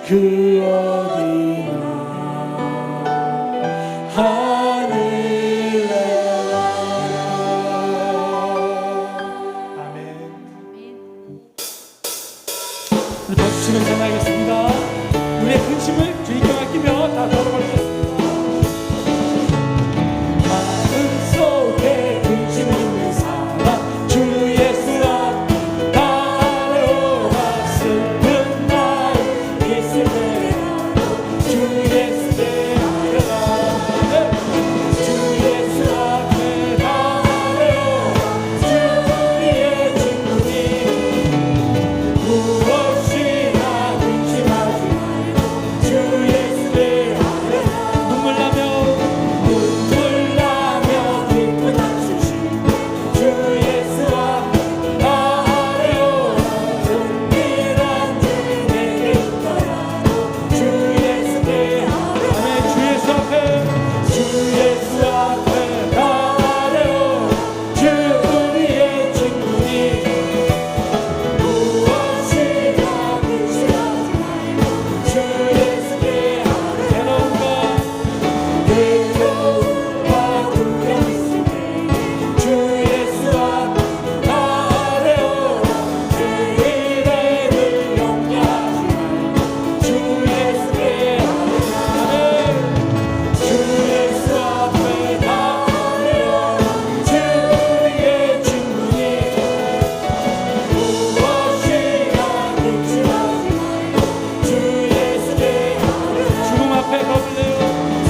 그 어디나 하늘에. 아멘. 우리 박수 치면서 나가겠습니다. 우리의 근심을 주님께 맡기며 다 걸어보겠습니다. 마음속에 근심 있는 사람 주 예수 앞에 따라오라. 슬픈 날 있을 때라도 주 예수께 하여라. 주 예수 앞에 따라오라. 주 우리의 친구니 무엇이나 근심하지 말고 주 예수께 하여라. 눈물 나며 기쁨 주시고 주 예수 앞에 따라오라. 은밀한 주 내게 있더라도 주 예수께 하여라. 아멘. 주 예수 앞에 따라오라. 주 우리의 친구니 무엇이나 근심하지 말고 주 예수께 하여라. 괴로움과 두려움 있을 때 주 예수 앞에 따라오라. 주 이름을 염려하지 말고 주 예수께 하여라. 주 예수 앞에 따라오라. 주 우리의 친구니 무엇이나 근심하지 말고 주 예수께 하여라. 죽음 앞에 거불래요.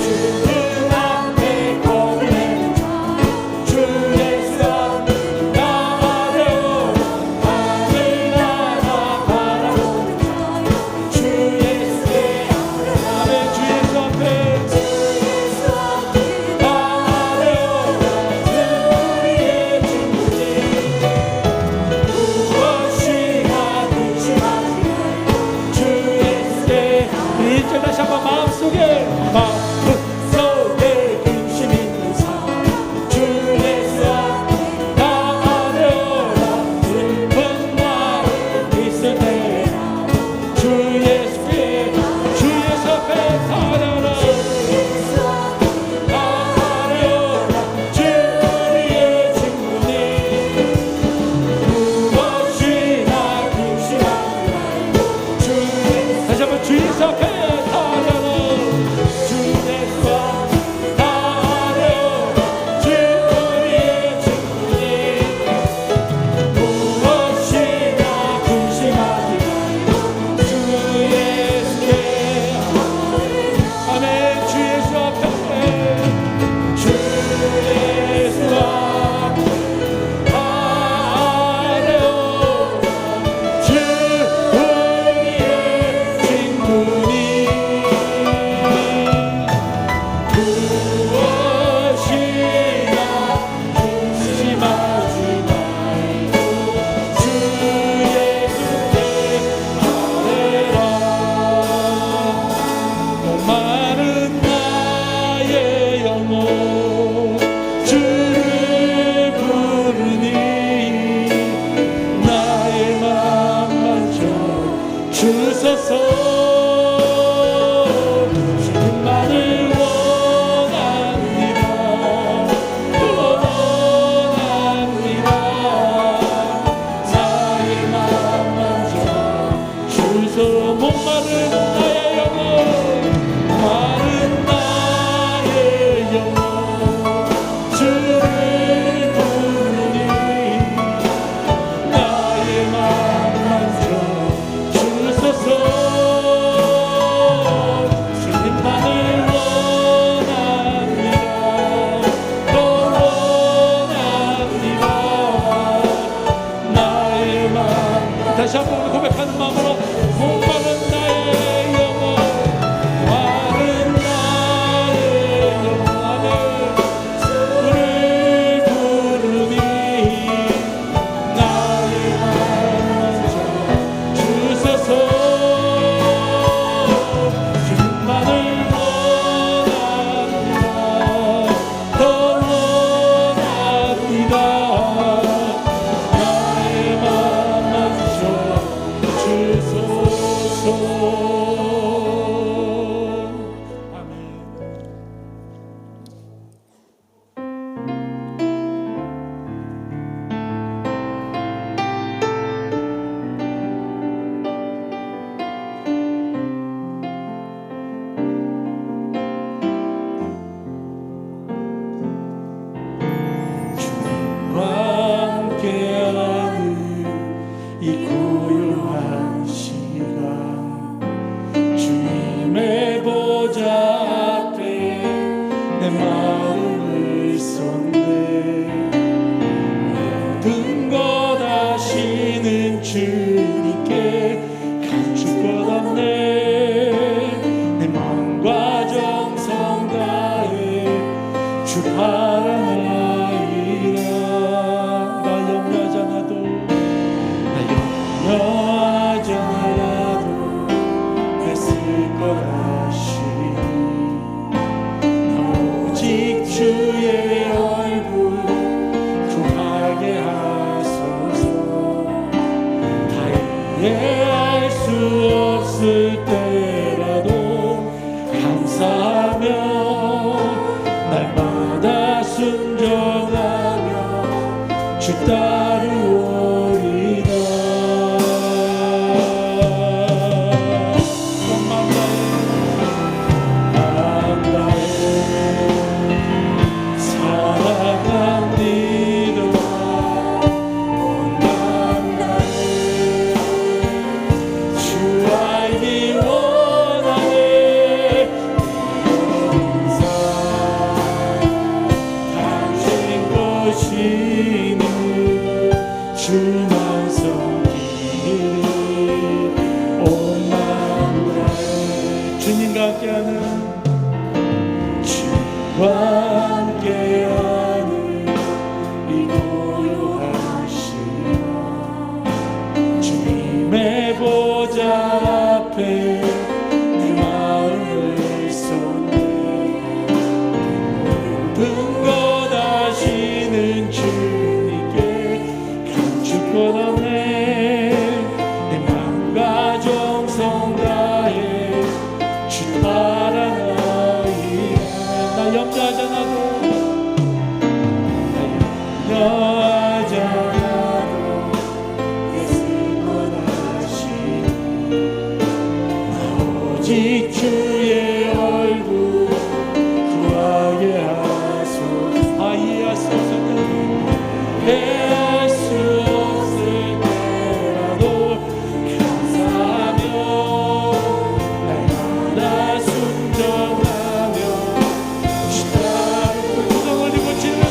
죽음 앞에 거불래는 주 예수 앞에 따라오라. 하늘나라 바라보는 주 예수께 하여라. 아멘. 주 예수 앞에 따라오라. 주 우리의 친구니 무엇이나 근심하지 말고 주 예수께 하여라. 1절 다시 한번 마음속에 근심 있는 사람 주 예수 앞에 따라오라. 슬픈 날 있을 때라도 주 예수께 주 예수 앞에 따라오라. 따라오라. 주 우리의 친구니 무엇이나 근심하지 말고 주 예수. 다시 한번 주 예수 앞에 따라오라. 주 예수 앞에 따라오라. 주 우리의 친구니 무엇이나 근심하지 말고 주 예수께 하여라. 아멘. 주 예수 앞에 주 예수 앞에 따라오라. 주 우리의 친구니 무엇이나 근심하지 말고 주 예수께 하여라. 목마른 나의 영혼 주를 부르니 나의 맘마저 주소서. 주님만을 원합니다. 원합니다. 나의 맘마저 주소서. 목마른 나의 영혼 마른 나의 영혼 주를 부르니 나의 맘마저 주소서. 주님만을 원합니다. 더 원합니다. 나의 맘. 다시 한번 고백하는 마음으로 목마른 나의 영혼 마른 나의 영혼을 주를 부르니 나의 맘마저 주소서. 주님만을 원합니다. 더 원합니다. 나의 맘마저 주소서. 대할 수 없을 때라도 감사하며 날마다 순종하며 주 따르오리다. 주님과 함께하는 이 고요한 시간 주님의 보좌 앞에 내 마음을 쏟네. 모든 것 아시는 주님께 감출 것 없네. 내 마음과 정성 다해 주 따라가리라. 나 염려하지 않아도 애쓸 것 아시니 오직 주의 얼굴 구하게 하소서. 이해할 수 없을 때도 이해할 수 없을 때라도 감사하며 날마다 순종하며 주 따르고 구성을 입고 주님을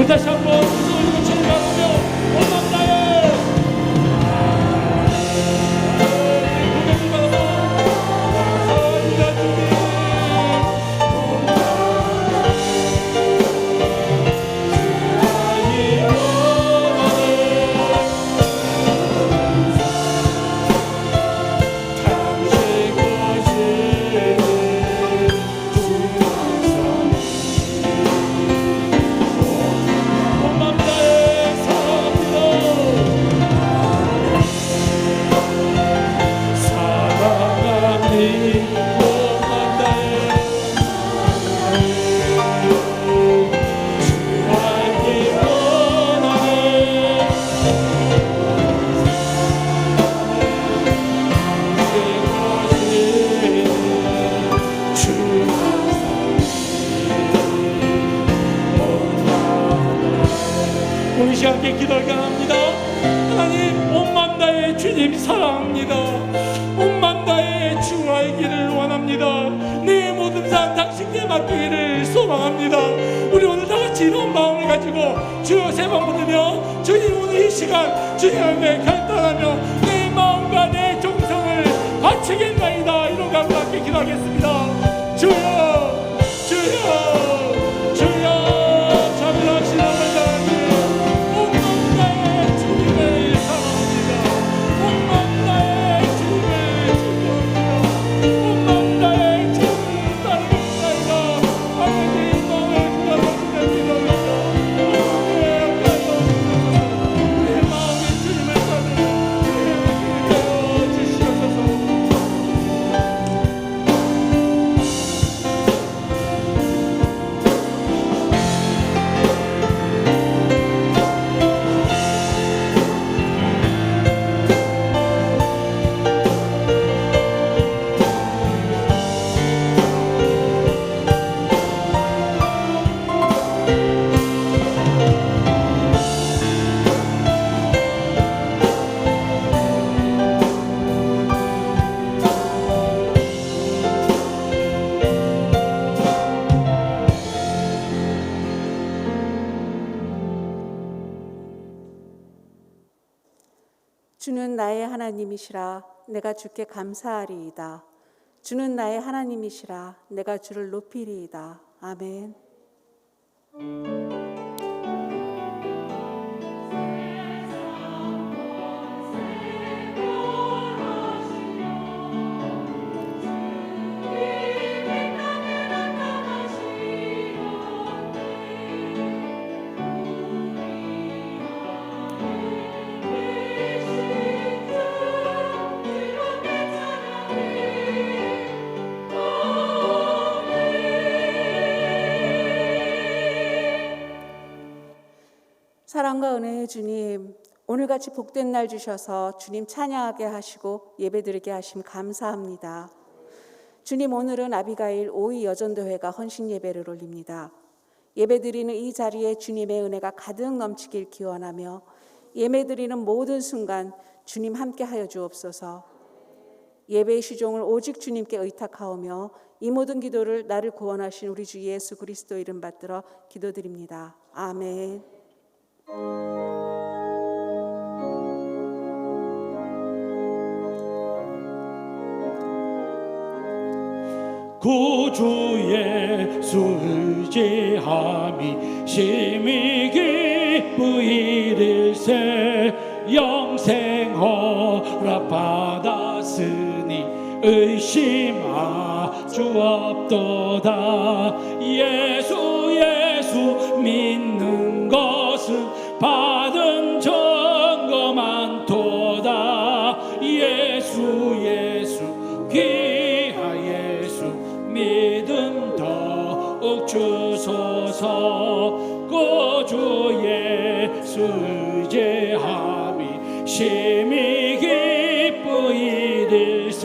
다시 한번 주님을 찬양하며 원망나의 우리 시간께 기도하게 합니다. 하나님, 온 맘 다해 주님 사랑합니다. 온 맘 다해 주 알기를 원합니다. 내 모든 삶 당신께 맡기기를 소망합니다. 우리 오늘 다 같이 이런 마음을 가지고 주여 세 번 부르며 주님 오늘 이 시간 주님 앞에 결단하며 내 마음과 내 정성을 바치겠나이다. 이런 감과 함께 기도하겠습니다. 주여 주여 주는 나의 하나님이시라 내가 주께 감사하리이다. 주는 나의 하나님이시라 내가 주를 높이리이다. 아멘. 사랑과 은혜의 주님, 오늘같이 복된 날 주셔서 주님 찬양하게 하시고 예배드리게 하심 감사합니다. 주님, 오늘은 아비가일 5위 여전도회가 헌신 예배를 올립니다. 예배드리는 이 자리에 주님의 은혜가 가득 넘치길 기원하며 예배드리는 모든 순간 주님 함께하여 주옵소서. 예배의 시종을 오직 주님께 의탁하오며 이 모든 기도를 나를 구원하신 우리 주 예수 그리스도 이름 받들어 기도드립니다. 아멘. 구주 예수 의지함이 심히 기쁘이를세 영생 허락 받았으니 의심할 수 없도다. 예수 믿는 것은 받은 증거 많도다. 예수 귀하 예수 믿음 더욱 주소서. 구주 예수 의지함이 심히 기쁘이를세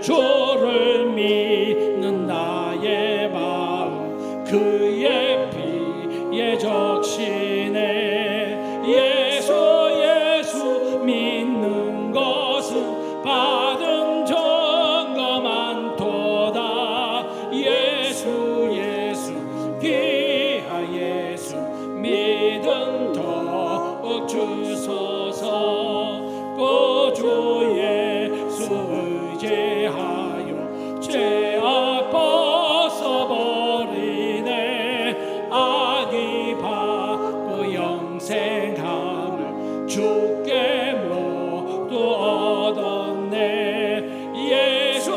주를 믿는 나의 마음 그의 피에 적시네. 예수 믿는 것은 받은 증거 많도다. 예수 귀하 예수 믿음 더욱 주소서. 구주 예수 의지하여 죄악 벗어버리네. 악이 받고 영생함을 주께 모두 얻었네. 예수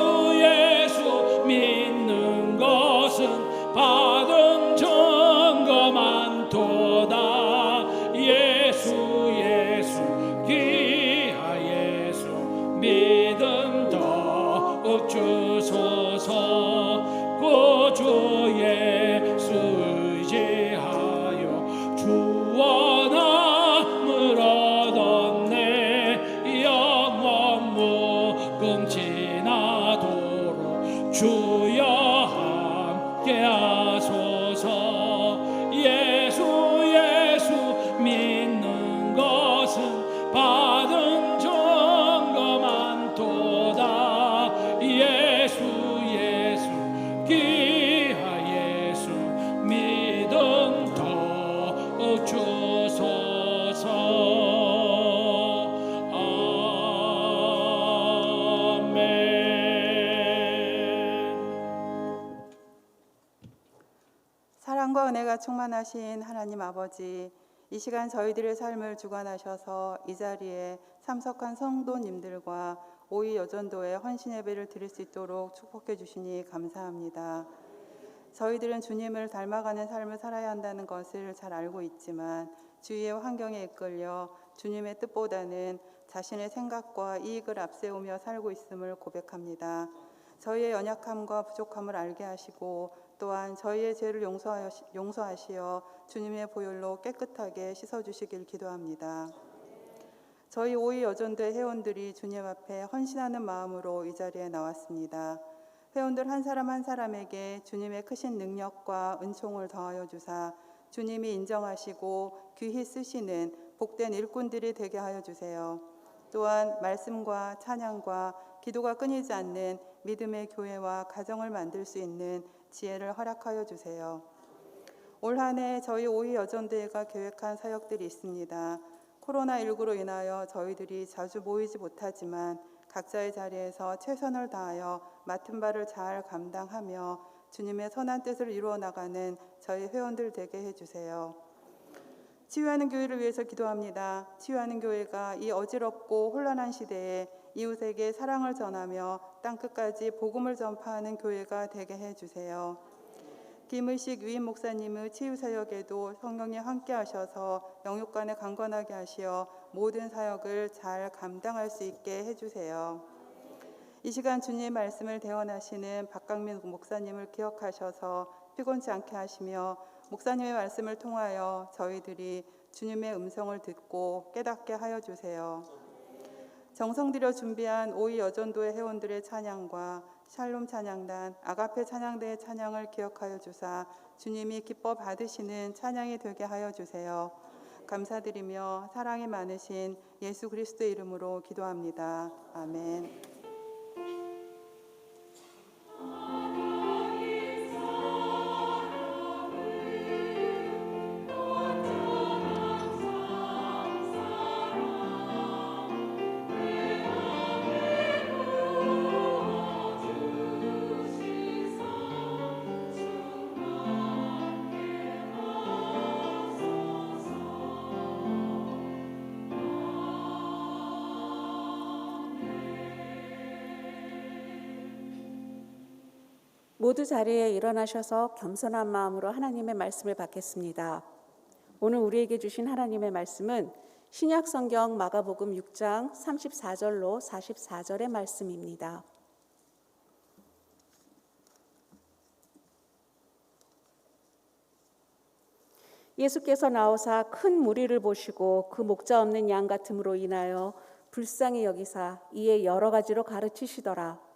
믿는 것은 받은 증거 많도다. 예수 귀하 예수 믿음 더욱 주소서. 구주 예수 의지하여 주원함을 얻었네. 영원 묵음 지나도록 주여 함께 하소서. 예수 믿는 것은 받은 증거 많도다. 예수 귀하 예수 믿음 더욱 주소서. 사랑과 은혜가 충만하신 하나님 아버지, 이 시간 저희들의 삶을 주관하셔서 이 자리에 참석한 성도님들과 5위 여전도의 헌신 예배를 드릴 수 있도록 축복해 주시니 감사합니다. 저희들은 주님을 닮아가는 삶을 살아야 한다는 것을 잘 알고 있지만 주위의 환경에 이끌려 주님의 뜻보다는 자신의 생각과 이익을 앞세우며 살고 있음을 고백합니다. 저희의 연약함과 부족함을 알게 하시고 또한 저희의 죄를 용서하시어 주님의 보혈로 깨끗하게 씻어주시길 기도합니다. 저희 5위 여전도의 회원들이 주님 앞에 헌신하는 마음으로 이 자리에 나왔습니다. 회원들 한 사람 한 사람에게 주님의 크신 능력과 은총을 더하여 주사 주님이 인정하시고 귀히 쓰시는 복된 일꾼들이 되게 하여 주세요. 또한 말씀과 찬양과 기도가 끊이지 않는 믿음의 교회와 가정을 만들 수 있는 지혜를 허락하여 주세요. 올 한 해 저희 5위 여전대회가 계획한 사역들이 있습니다. 코로나19로 인하여 저희들이 자주 모이지 못하지만 각자의 자리에서 최선을 다하여 맡은 바를 잘 감당하며 주님의 선한 뜻을 이루어 나가는 저희 회원들 되게 해주세요. 치유하는 교회를 위해서 기도합니다. 치유하는 교회가 이 어지럽고 혼란한 시대에 이웃에게 사랑을 전하며 땅끝까지 복음을 전파하는 교회가 되게 해주세요. 김의식 위임 목사님의 치유 사역에도 성령이 함께 하셔서 영육간에 강건하게 하시어 모든 사역을 잘 감당할 수 있게 해주세요. 이 시간 주님의 말씀을 대언하시는 박강민 목사님을 기억하셔서 피곤치 않게 하시며 목사님의 말씀을 통하여 저희들이 주님의 음성을 듣고 깨닫게 하여 주세요. 정성 들여 준비한 오이 여전도의 회원들의 찬양과 샬롬 찬양단, 아가페 찬양대의 찬양을 기억하여 주사 주님이 기뻐 받으시는 찬양이 되게 하여 주세요. 감사드리며 사랑이 많으신 예수 그리스도의 이름으로 기도합니다. 아멘. 모두 자리에 일어나셔서 겸손한 마음으로 하나님의 말씀을 받겠습니다. 오늘 우리에게 주신 하나님의 말씀은 신약성경 마가복음 6장 34절로 44절의 말씀입니다. 예수께서 나오사 큰 무리를 보시고 그 목자 없는 양 같음으로 인하여 불쌍히 여기사 이에 여러 가지로 가르치시더라.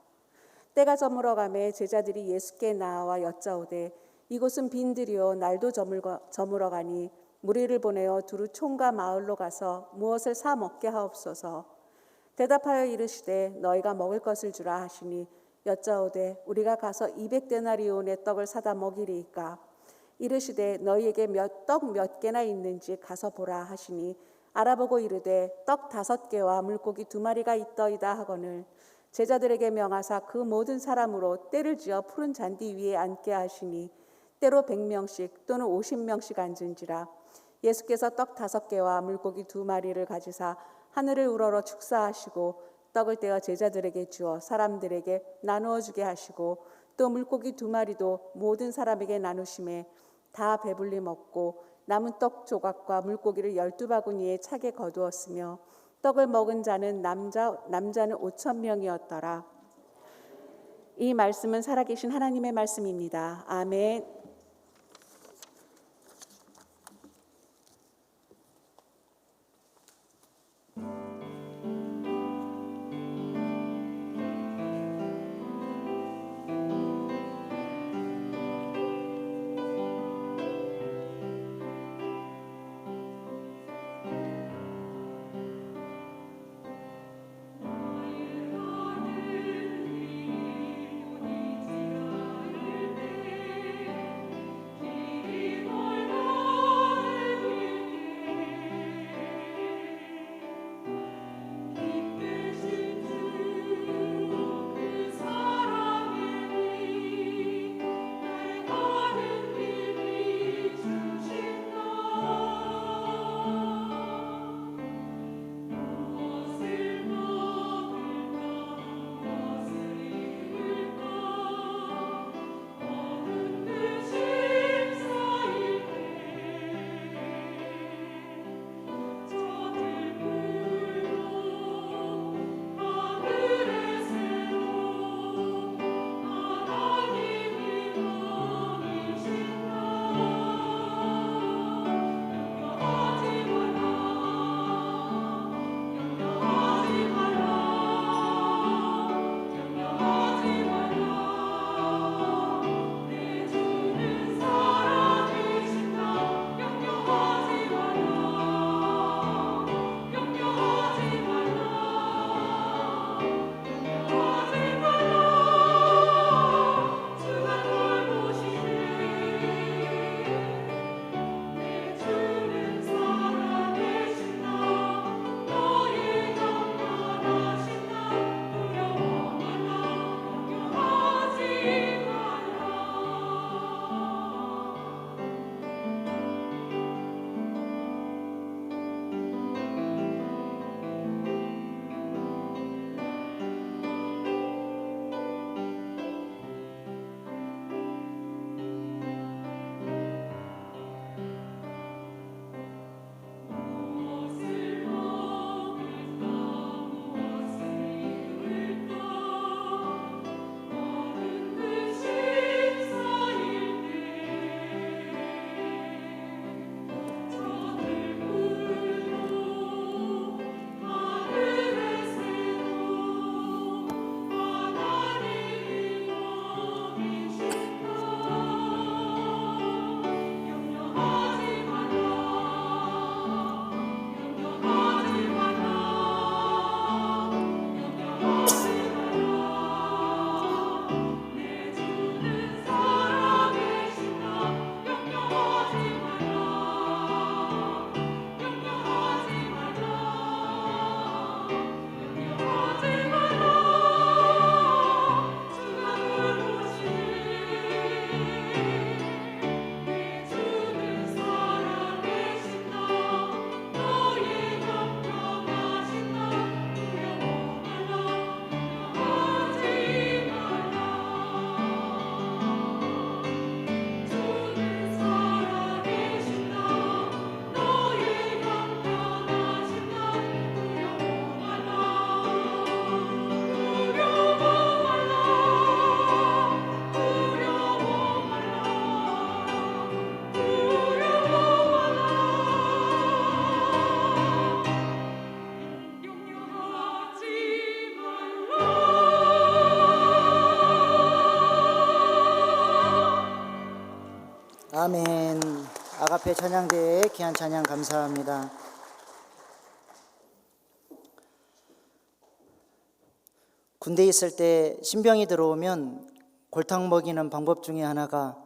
때가 저물어가매 제자들이 예수께 나와 여짜오되 이곳은 빈들이요 날도 저물어가니 무리를 보내어 두루 촌과 마을로 가서 무엇을 사 먹게 하옵소서. 대답하여 이르시되 너희가 먹을 것을 주라 하시니 여짜오되 우리가 가서 200데나리온의 떡을 사다 먹이리이까. 이르시되 너희에게 떡 몇 개나 있는지 가서 보라 하시니 알아보고 이르되 떡 5개와 물고기 2마리가 있더이다 하거늘 제자들에게 명하사 그 모든 사람으로 떼를 지어 푸른 잔디 위에 앉게 하시니 때로 100명씩 또는 50명씩 앉은지라. 예수께서 떡 5개와 물고기 2마리를 가지사 하늘을 우러러 축사하시고 떡을 떼어 제자들에게 주어 사람들에게 나누어 주게 하시고 또 물고기 2마리도 모든 사람에게 나누심에 다 배불리 먹고 남은 떡 조각과 물고기를 12바구니에 차게 거두었으며 떡을 먹은 자는 남자는 5,000명이었더라. 이 말씀은 살아계신 하나님의 말씀입니다. 아멘. 앞에 찬양대에 귀한 찬양 감사합니다. 군대에 있을 때 신병이 들어오면 골탕 먹이는 방법 중에 하나가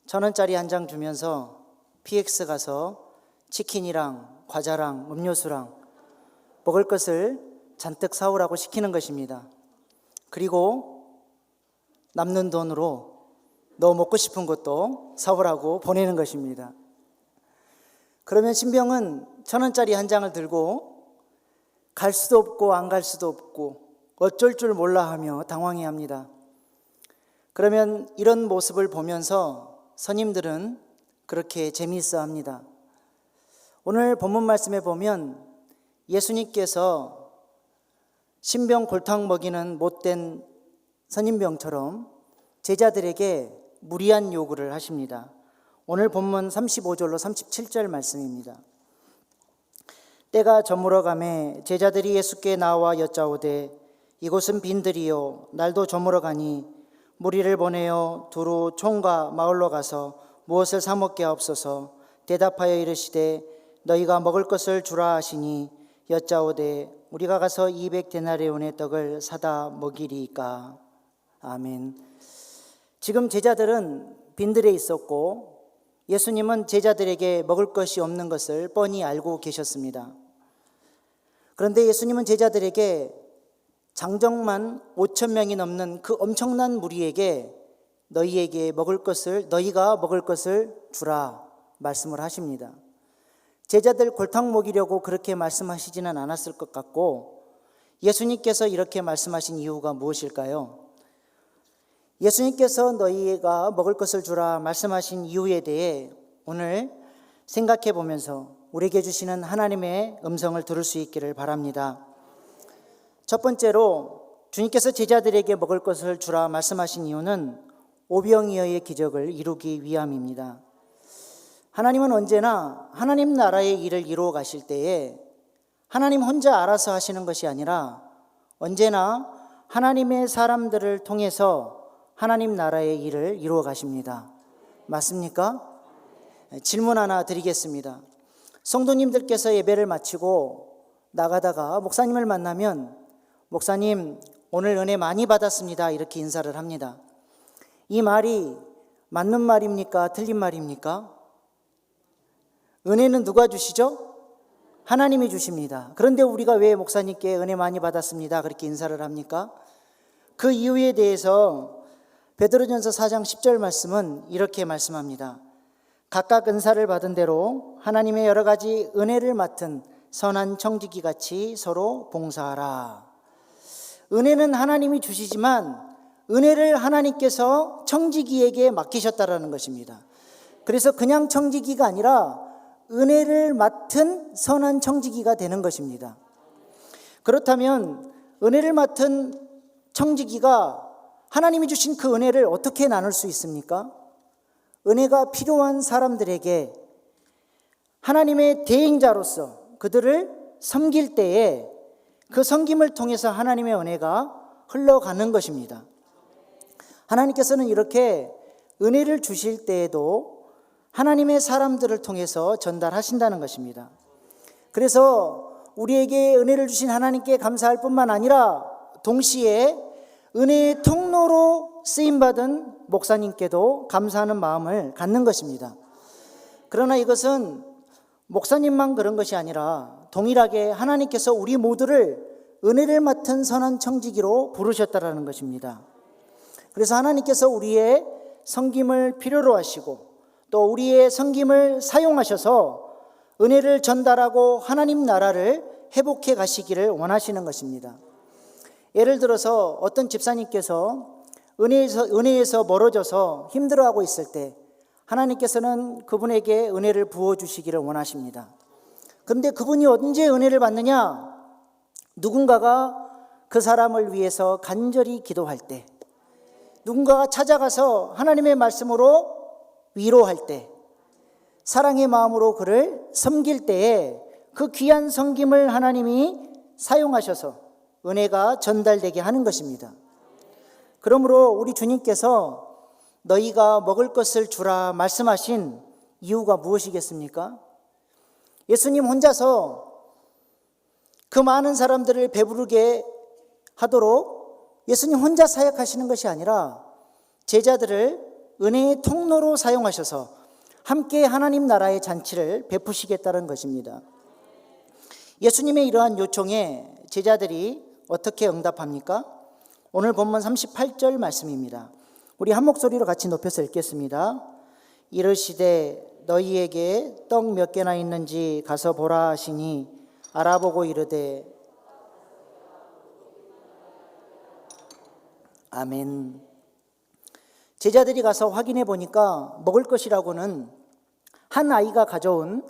1,000원짜리 한 장 주면서 PX 가서 치킨이랑 과자랑 음료수랑 먹을 것을 잔뜩 사오라고 시키는 것입니다. 그리고 남는 돈으로 너 먹고 싶은 것도 사오라고 보내는 것입니다. 그러면 신병은 1,000원짜리 한 장을 들고 갈 수도 없고 안 갈 수도 없고 어쩔 줄 몰라 하며 당황해합니다. 그러면 이런 모습을 보면서 선임들은 그렇게 재미있어 합니다. 오늘 본문 말씀에 보면 예수님께서 신병 골탕 먹이는 못된 선임병처럼 제자들에게 무리한 요구를 하십니다. 오늘 본문 35절로 37절 말씀입니다. 때가 저물어 가매 제자들이 예수께 나와 여짜오되 이곳은 빈들이요 날도 저물어 가니 무리를 보내어 두루 촌과 마을로 가서 무엇을 사 먹게 하옵소서. 대답하여 이르시되 너희가 먹을 것을 주라 하시니 여짜오되 우리가 가서 200데나리온의 떡을 사다 먹이리이까. 아멘. 지금 제자들은 빈들에 있었고 예수님은 제자들에게 먹을 것이 없는 것을 뻔히 알고 계셨습니다. 그런데 예수님은 제자들에게 장정만 5,000명이 넘는 그 엄청난 무리에게 너희가 먹을 것을 주라 말씀을 하십니다. 제자들 골탕 먹이려고 그렇게 말씀하시지는 않았을 것 같고 예수님께서 이렇게 말씀하신 이유가 무엇일까요? 예수님께서 너희가 먹을 것을 주라 말씀하신 이유에 대해 오늘 생각해 보면서 우리에게 주시는 하나님의 음성을 들을 수 있기를 바랍니다. 첫 번째로 주님께서 제자들에게 먹을 것을 주라 말씀하신 이유는 오병이어의 기적을 이루기 위함입니다. 하나님은 언제나 하나님 나라의 일을 이루어 가실 때에 하나님 혼자 알아서 하시는 것이 아니라 언제나 하나님의 사람들을 통해서 하나님 나라의 일을 이루어 가십니다. 맞습니까? 질문 하나 드리겠습니다. 성도님들께서 예배를 마치고 나가다가 목사님을 만나면 목사님 오늘 은혜 많이 받았습니다 이렇게 인사를 합니다. 이 말이 맞는 말입니까? 틀린 말입니까? 은혜는 누가 주시죠? 하나님이 주십니다. 그런데 우리가 왜 목사님께 은혜 많이 받았습니다 그렇게 인사를 합니까? 그 이유에 대해서 베드로전서 4장 10절 말씀은 이렇게 말씀합니다. 각각 은사를 받은 대로 하나님의 여러 가지 은혜를 맡은 선한 청지기 같이 서로 봉사하라. 은혜는 하나님이 주시지만 은혜를 하나님께서 청지기에게 맡기셨다라는 것입니다. 그래서 그냥 청지기가 아니라 은혜를 맡은 선한 청지기가 되는 것입니다. 그렇다면 은혜를 맡은 청지기가 하나님이 주신 그 은혜를 어떻게 나눌 수 있습니까? 은혜가 필요한 사람들에게 하나님의 대행자로서 그들을 섬길 때에 그 섬김을 통해서 하나님의 은혜가 흘러가는 것입니다. 하나님께서는 이렇게 은혜를 주실 때에도 하나님의 사람들을 통해서 전달하신다는 것입니다. 그래서 우리에게 은혜를 주신 하나님께 감사할 뿐만 아니라 동시에 은혜의 통로로 쓰임받은 목사님께도 감사하는 마음을 갖는 것입니다. 그러나 이것은 목사님만 그런 것이 아니라 동일하게 하나님께서 우리 모두를 은혜를 맡은 선한 청지기로 부르셨다라는 것입니다. 그래서 하나님께서 우리의 섬김을 필요로 하시고 또 우리의 섬김을 사용하셔서 은혜를 전달하고 하나님 나라를 회복해 가시기를 원하시는 것입니다. 예를 들어서 어떤 집사님께서 은혜에서 멀어져서 힘들어하고 있을 때 하나님께서는 그분에게 은혜를 부어주시기를 원하십니다. 그런데 그분이 언제 은혜를 받느냐? 누군가가 그 사람을 위해서 간절히 기도할 때, 누군가가 찾아가서 하나님의 말씀으로 위로할 때, 사랑의 마음으로 그를 섬길 때에 그 귀한 섬김을 하나님이 사용하셔서 은혜가 전달되게 하는 것입니다. 그러므로 우리 주님께서 너희가 먹을 것을 주라 말씀하신 이유가 무엇이겠습니까? 예수님 혼자서 그 많은 사람들을 배부르게 하도록 예수님 혼자 사역하시는 것이 아니라 제자들을 은혜의 통로로 사용하셔서 함께 하나님 나라의 잔치를 베푸시겠다는 것입니다. 예수님의 이러한 요청에 제자들이 어떻게 응답합니까? 오늘 본문 38절 말씀입니다. 우리 한 목소리로 같이 높여서 읽겠습니다. 이르시되 너희에게 떡 몇 개나 있는지 가서 보라 하시니 알아보고 이르되 아멘. 제자들이 가서 확인해 보니까 먹을 것이라고는 한 아이가 가져온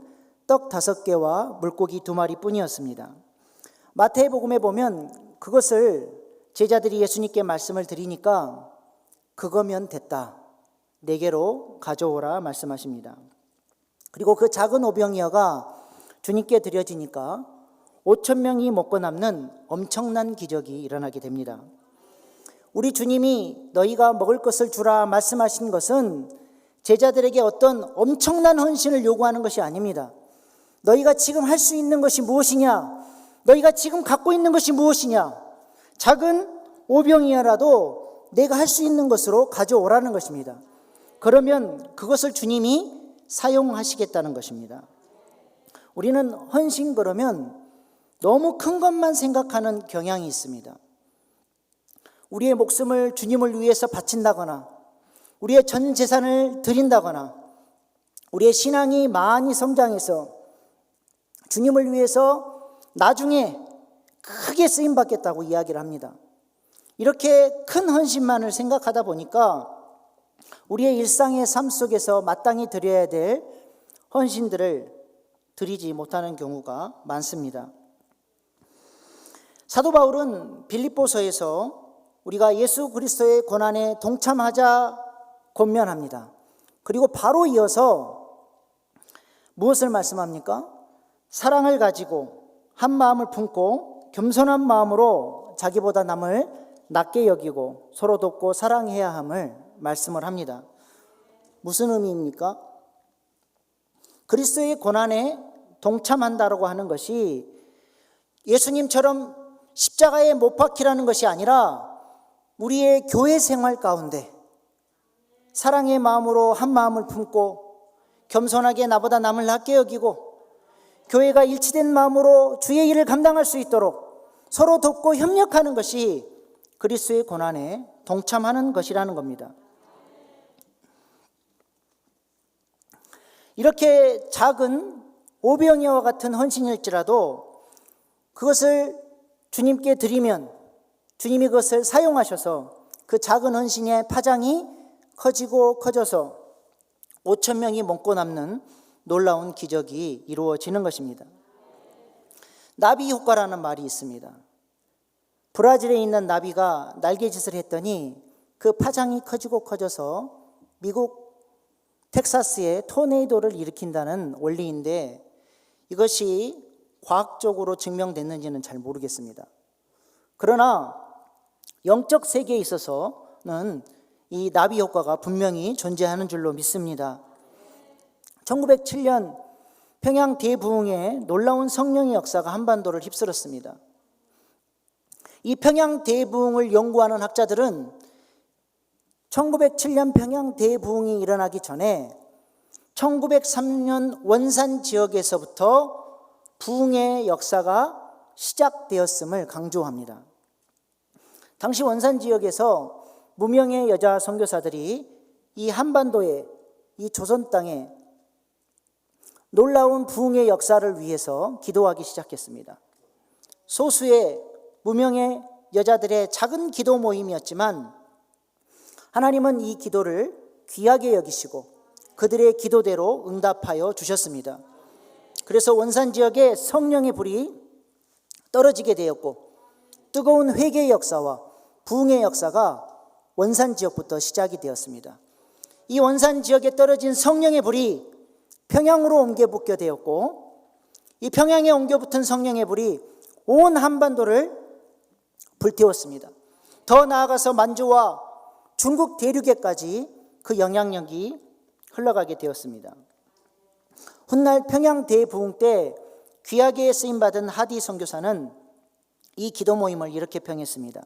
떡 5개와 물고기 2마리 뿐이었습니다. 마태복음에 보면 그것을 제자들이 예수님께 말씀을 드리니까 그거면 됐다, 4개로 가져오라 말씀하십니다. 그리고 그 작은 오병이어가 주님께 드려지니까 5,000명이 먹고 남는 엄청난 기적이 일어나게 됩니다. 우리 주님이 너희가 먹을 것을 주라 말씀하신 것은 제자들에게 어떤 엄청난 헌신을 요구하는 것이 아닙니다. 너희가 지금 할 수 있는 것이 무엇이냐? 너희가 지금 갖고 있는 것이 무엇이냐? 작은 오병이어라도 내가 할 수 있는 것으로 가져오라는 것입니다. 그러면 그것을 주님이 사용하시겠다는 것입니다. 우리는 헌신 그러면 너무 큰 것만 생각하는 경향이 있습니다. 우리의 목숨을 주님을 위해서 바친다거나 우리의 전 재산을 드린다거나 우리의 신앙이 많이 성장해서 주님을 위해서 나중에 크게 쓰임받겠다고 이야기를 합니다. 이렇게 큰 헌신만을 생각하다 보니까 우리의 일상의 삶 속에서 마땅히 드려야 될 헌신들을 드리지 못하는 경우가 많습니다. 사도 바울은 빌립보서에서 우리가 예수 그리스도의 고난에 동참하자 권면합니다. 그리고 바로 이어서 무엇을 말씀합니까? 사랑을 가지고 한 마음을 품고 겸손한 마음으로 자기보다 남을 낮게 여기고 서로 돕고 사랑해야 함을 말씀을 합니다. 무슨 의미입니까? 그리스도의 고난에 동참한다라고 하는 것이 예수님처럼 십자가에 못 박히라는 것이 아니라 우리의 교회 생활 가운데 사랑의 마음으로 한 마음을 품고 겸손하게 나보다 남을 낮게 여기고 교회가 일치된 마음으로 주의 일을 감당할 수 있도록 서로 돕고 협력하는 것이 그리스도의 고난에 동참하는 것이라는 겁니다. 이렇게 작은 오병이어와 같은 헌신일지라도 그것을 주님께 드리면 주님이 그것을 사용하셔서 그 작은 헌신의 파장이 커지고 커져서 5,000명이 먹고 남는 놀라운 기적이 이루어지는 것입니다. 나비 효과라는 말이 있습니다. 브라질에 있는 나비가 날개짓을 했더니 그 파장이 커지고 커져서 미국 텍사스에 토네이도를 일으킨다는 원리인데 이것이 과학적으로 증명됐는지는 잘 모르겠습니다. 그러나 영적 세계에 있어서는 이 나비 효과가 분명히 존재하는 줄로 믿습니다. 1907년 평양 대부흥의 놀라운 성령의 역사가 한반도를 휩쓸었습니다. 이 평양 대부흥을 연구하는 학자들은 1907년 평양 대부흥이 일어나기 전에 1903년 원산 지역에서부터 부흥의 역사가 시작되었음을 강조합니다. 당시 원산 지역에서 무명의 여자 선교사들이 이 한반도에 이 조선 땅에 놀라운 부흥의 역사를 위해서 기도하기 시작했습니다. 소수의 무명의 여자들의 작은 기도 모임이었지만 하나님은 이 기도를 귀하게 여기시고 그들의 기도대로 응답하여 주셨습니다. 그래서 원산 지역에 성령의 불이 떨어지게 되었고 뜨거운 회개의 역사와 부흥의 역사가 원산 지역부터 시작이 되었습니다. 이 원산 지역에 떨어진 성령의 불이 평양으로 옮겨 붙게 되었고 이 평양에 옮겨 붙은 성령의 불이 온 한반도를 불태웠습니다. 더 나아가서 만주와 중국 대륙에까지 그 영향력이 흘러가게 되었습니다. 훗날 평양 대부흥 때 귀하게 쓰임받은 하디 선교사는 이 기도 모임을 이렇게 평했습니다.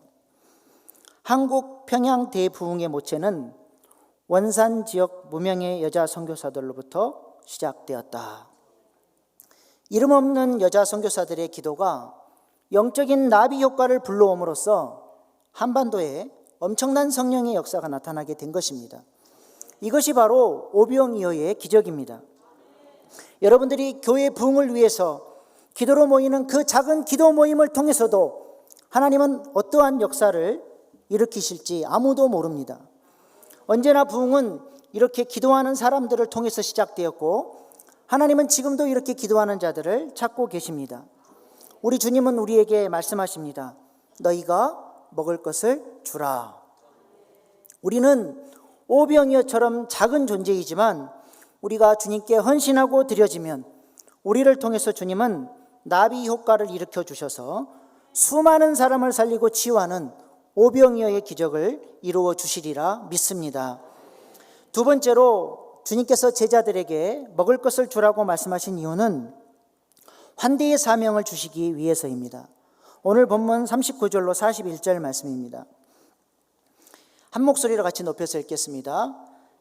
한국 평양 대부흥의 모체는 원산 지역 무명의 여자 선교사들로부터 시작되었다. 이름 없는 여자 선교사들의 기도가 영적인 나비 효과를 불러옴으로써 한반도에 엄청난 성령의 역사가 나타나게 된 것입니다. 이것이 바로 오병이어의 기적입니다. 여러분들이 교회 부흥을 위해서 기도로 모이는 그 작은 기도 모임을 통해서도 하나님은 어떠한 역사를 일으키실지 아무도 모릅니다. 언제나 부흥은 이렇게 기도하는 사람들을 통해서 시작되었고 하나님은 지금도 이렇게 기도하는 자들을 찾고 계십니다. 우리 주님은 우리에게 말씀하십니다. 너희가 먹을 것을 주라. 우리는 오병이어처럼 작은 존재이지만 우리가 주님께 헌신하고 드려지면 우리를 통해서 주님은 나비 효과를 일으켜 주셔서 수많은 사람을 살리고 치유하는 오병이어의 기적을 이루어 주시리라 믿습니다. 두 번째로 주님께서 제자들에게 먹을 것을 주라고 말씀하신 이유는 환대의 사명을 주시기 위해서입니다. 오늘 본문 39절로 41절 말씀입니다. 한 목소리로 같이 높여서 읽겠습니다.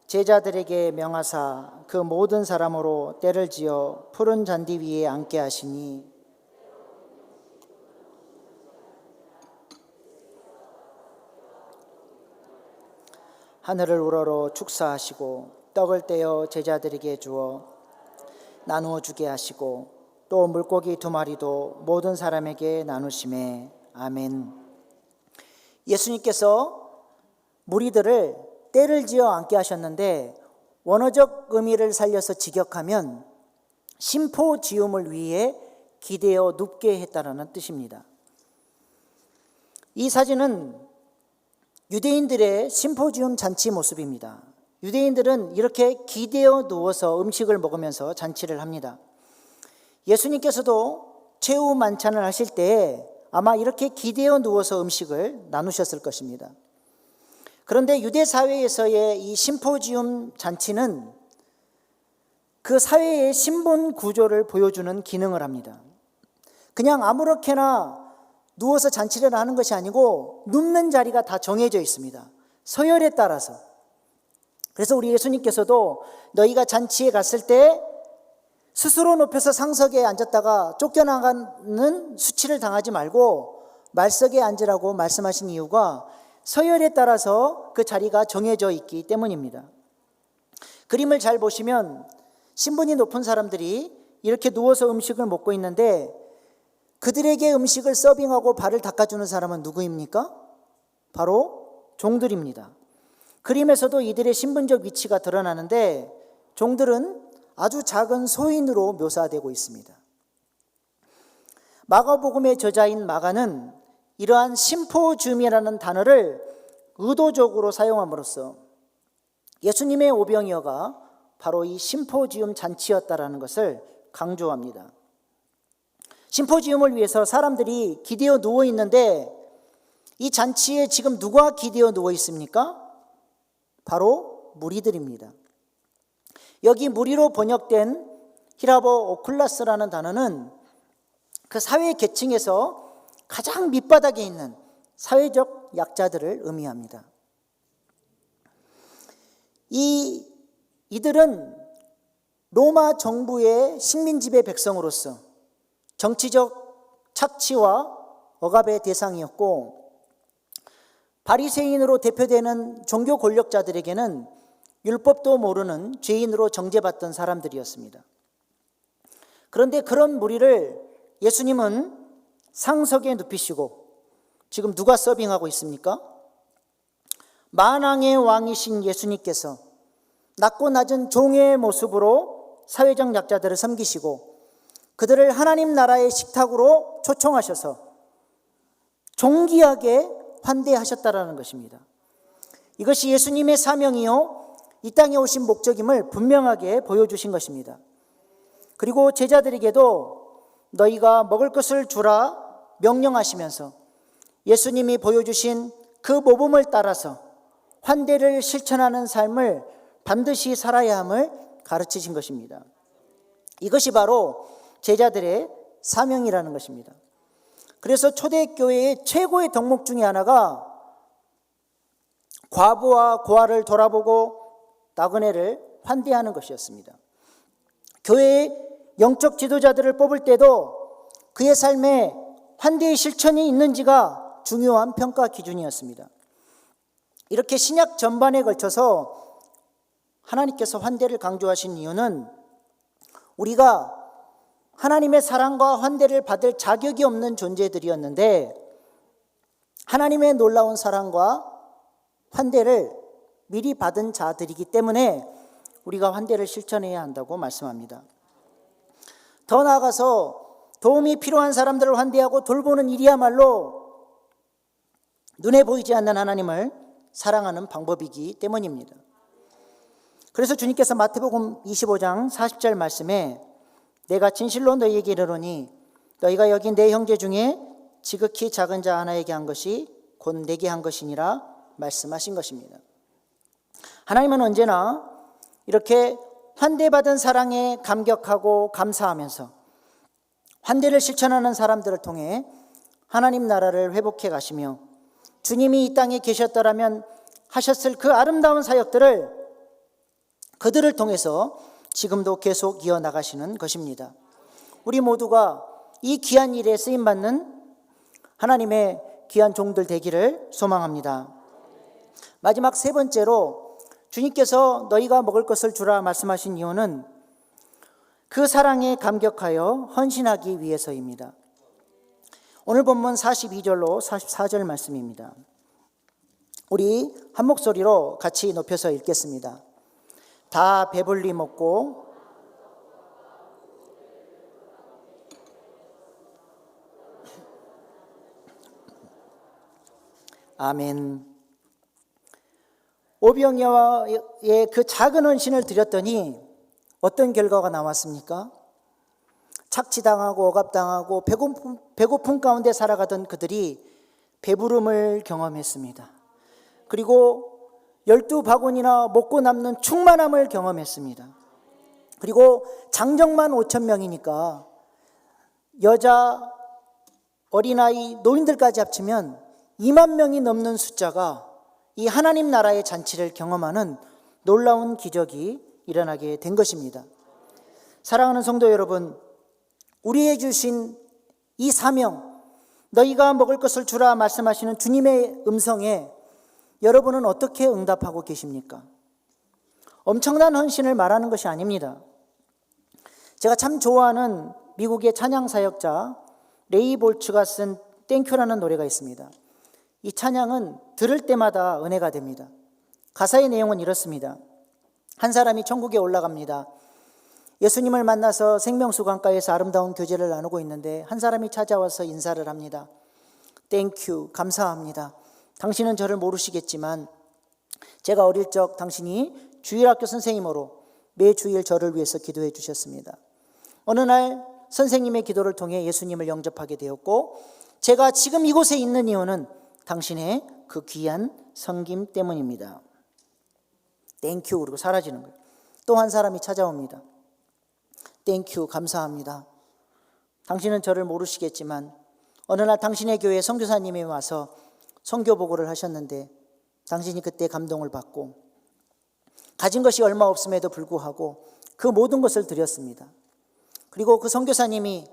제자들에게 명하사 그 모든 사람으로 때를 지어 푸른 잔디 위에 앉게 하시니 하늘을 우러러 축사하시고 떡을 떼어 제자들에게 주어 나누어 주게 하시고 또 물고기 2마리도 모든 사람에게 나누시매. 아멘. 예수님께서 무리들을 때를 지어 앉게 하셨는데 원어적 의미를 살려서 직역하면 심포지움을 위해 기대어 눕게 했다라는 뜻입니다. 이 사진은 유대인들의 심포지움 잔치 모습입니다. 유대인들은 이렇게 기대어 누워서 음식을 먹으면서 잔치를 합니다. 예수님께서도 최후 만찬을 하실 때 아마 이렇게 기대어 누워서 음식을 나누셨을 것입니다. 그런데 유대 사회에서의 이 심포지움 잔치는 그 사회의 신분 구조를 보여주는 기능을 합니다. 그냥 아무렇게나 누워서 잔치를 하는 것이 아니고 눕는 자리가 다 정해져 있습니다. 서열에 따라서. 그래서 우리 예수님께서도 너희가 잔치에 갔을 때 스스로 높여서 상석에 앉았다가 쫓겨나가는 수치를 당하지 말고 말석에 앉으라고 말씀하신 이유가 서열에 따라서 그 자리가 정해져 있기 때문입니다. 그림을 잘 보시면 신분이 높은 사람들이 이렇게 누워서 음식을 먹고 있는데 그들에게 음식을 서빙하고 발을 닦아주는 사람은 누구입니까? 바로 종들입니다. 그림에서도 이들의 신분적 위치가 드러나는데 종들은 아주 작은 소인으로 묘사되고 있습니다. 마가복음의 저자인 마가는 이러한 심포지움이라는 단어를 의도적으로 사용함으로써 예수님의 오병이어가 바로 이 심포지움 잔치였다라는 것을 강조합니다. 심포지움을 위해서 사람들이 기대어 누워 있는데 이 잔치에 지금 누가 기대어 누워 있습니까? 바로 무리들입니다. 여기 무리로 번역된 히라보 오클라스라는 단어는 그 사회 계층에서 가장 밑바닥에 있는 사회적 약자들을 의미합니다. 이들은 로마 정부의 식민지배 백성으로서 정치적 착취와 억압의 대상이었고 바리새인으로 대표되는 종교 권력자들에게는 율법도 모르는 죄인으로 정죄받던 사람들이었습니다. 그런데 그런 무리를 예수님은 상석에 눕히시고 지금 누가 서빙하고 있습니까? 만왕의 왕이신 예수님께서 낮고 낮은 종의 모습으로 사회적 약자들을 섬기시고 그들을 하나님 나라의 식탁으로 초청하셔서 존귀하게 환대하셨다라는 것입니다. 이것이 예수님의 사명이요 이 땅에 오신 목적임을 분명하게 보여주신 것입니다. 그리고 제자들에게도 너희가 먹을 것을 주라 명령하시면서 예수님이 보여주신 그 모범을 따라서 환대를 실천하는 삶을 반드시 살아야 함을 가르치신 것입니다. 이것이 바로 제자들의 사명이라는 것입니다. 그래서 초대교회의 최고의 덕목 중에 하나가 과부와 고아를 돌아보고 나그네를 환대하는 것이었습니다. 교회의 영적 지도자들을 뽑을 때도 그의 삶에 환대의 실천이 있는지가 중요한 평가 기준이었습니다. 이렇게 신약 전반에 걸쳐서 하나님께서 환대를 강조하신 이유는 우리가 하나님의 사랑과 환대를 받을 자격이 없는 존재들이었는데 하나님의 놀라운 사랑과 환대를 미리 받은 자들이기 때문에 우리가 환대를 실천해야 한다고 말씀합니다. 더 나아가서 도움이 필요한 사람들을 환대하고 돌보는 일이야말로 눈에 보이지 않는 하나님을 사랑하는 방법이기 때문입니다. 그래서 주님께서 마태복음 25장 40절 말씀에 내가 진실로 너희에게 이르노니 너희가 여기 내 형제 중에 지극히 작은 자 하나에게 한 것이 곧 내게 한 것이니라 말씀하신 것입니다. 하나님은 언제나 이렇게 환대받은 사랑에 감격하고 감사하면서 환대를 실천하는 사람들을 통해 하나님 나라를 회복해 가시며 주님이 이 땅에 계셨더라면 하셨을 그 아름다운 사역들을 그들을 통해서 지금도 계속 이어나가시는 것입니다. 우리 모두가 이 귀한 일에 쓰임받는 하나님의 귀한 종들 되기를 소망합니다. 마지막 세 번째로 주님께서 너희가 먹을 것을 주라 말씀하신 이유는 그 사랑에 감격하여 헌신하기 위해서입니다. 오늘 본문 42절로 44절 말씀입니다. 우리 한 목소리로 같이 높여서 읽겠습니다. 다 배불리 먹고 아멘. 오병이어의 그 작은 헌신을 드렸더니 어떤 결과가 나왔습니까? 착취당하고 억압당하고 배고픔 가운데 살아가던 그들이 배부름을 경험했습니다. 그리고 12바구니나 먹고 남는 충만함을 경험했습니다. 그리고 장정만 5,000명이니까 여자, 어린아이, 노인들까지 합치면 2만 명이 넘는 숫자가 이 하나님 나라의 잔치를 경험하는 놀라운 기적이 일어나게 된 것입니다. 사랑하는 성도 여러분, 우리에게 주신 이 사명, 너희가 먹을 것을 주라 말씀하시는 주님의 음성에 여러분은 어떻게 응답하고 계십니까? 엄청난 헌신을 말하는 것이 아닙니다. 제가 참 좋아하는 미국의 찬양 사역자 레이 볼츠가 쓴 땡큐라는 노래가 있습니다. 이 찬양은 들을 때마다 은혜가 됩니다. 가사의 내용은 이렇습니다. 한 사람이 천국에 올라갑니다. 예수님을 만나서 생명수강가에서 아름다운 교제를 나누고 있는데 한 사람이 찾아와서 인사를 합니다. 땡큐, 감사합니다. 당신은 저를 모르시겠지만 제가 어릴 적 당신이 주일학교 선생님으로 매주일 저를 위해서 기도해 주셨습니다. 어느 날 선생님의 기도를 통해 예수님을 영접하게 되었고 제가 지금 이곳에 있는 이유는 당신의 그 귀한 섬김 때문입니다. 땡큐 그리고 사라지는 거예요. 또 한 사람이 찾아옵니다. 땡큐 감사합니다. 당신은 저를 모르시겠지만 어느 날 당신의 교회에 선교사님이 와서 선교 보고를 하셨는데 당신이 그때 감동을 받고 가진 것이 얼마 없음에도 불구하고 그 모든 것을 드렸습니다. 그리고 그 선교사님이